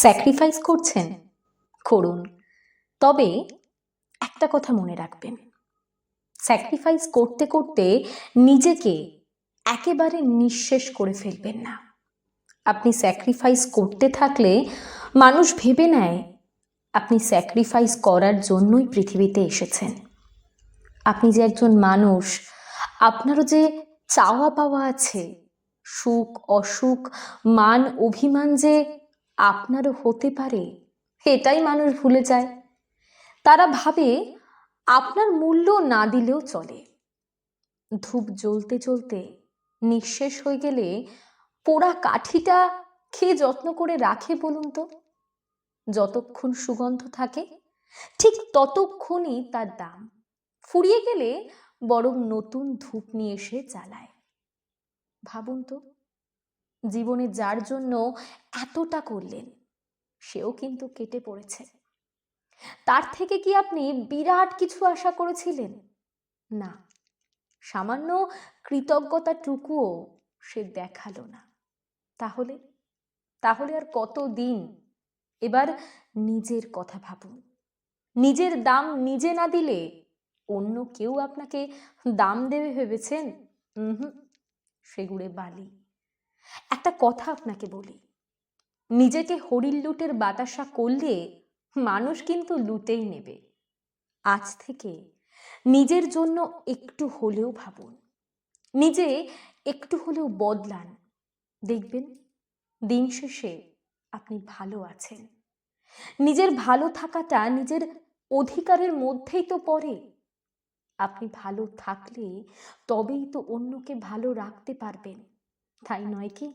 Sacrifice করছেন, করুন। তবে একটা কথা মনে রাখবেন, স্যাক্রিফাইস করতে করতে নিজেকে একেবারে নিঃশেষ করে ফেলবেন না। আপনি স্যাক্রিফাইস করতে থাকলে মানুষ ভেবে নেয় আপনি স্যাক্রিফাইস করার জন্যই পৃথিবীতে এসেছেন। আপনি যে একজন মানুষ, আপনারও যে চাওয়া পাওয়া আছে, সুখ অসুখ মান অভিমান যে আপনারও হতে পারে, এটাই মানুষ ভুলে যায়। তারা ভাবে আপনার মূল্য না দিলেও চলে। ধূপ জ্বলতে জ্বলতে নিঃশেষ হয়ে গেলে পোড়া কাঠিটা কে যত্ন করে রাখে বলুন তো? যতক্ষণ সুগন্ধ থাকে ঠিক ততক্ষণই তার দাম। ফুরিয়ে গেলে বরং নতুন ধূপ নিয়ে এসে জ্বালায়। ভাবুন তো, জীবনে যার জন্য এতটা করলেন সেও কিন্তু কেটে পড়েছে। তার থেকে কি আপনি বিরাট কিছু আশা করেছিলেন? না, সামান্য কৃতজ্ঞতাটুকুও সে দেখালো না। তাহলে তাহলে আর কতদিন? এবার নিজের কথা ভাবুন। নিজের দাম নিজে না দিলে অন্য কেউ আপনাকে দাম দেবে ভেবেছেন? সেগুড়ে বালি। একটা কথা আপনাকে বলি, নিজেকে হরিণ লুটের বাতাসা করলে মানুষ কিন্তু লুটেই নেবে। আজ থেকে নিজের জন্য একটু হলেও ভাবুন, নিজে একটু হলেও বদলান। দেখবেন দিন শেষে আপনি ভালো আছেন। নিজের ভালো থাকাটা নিজের অধিকারের মধ্যেই তো পড়ে। আপনি ভালো থাকলে তবেই তো অন্যকে ভালো রাখতে পারবেন, তাই নয় কি?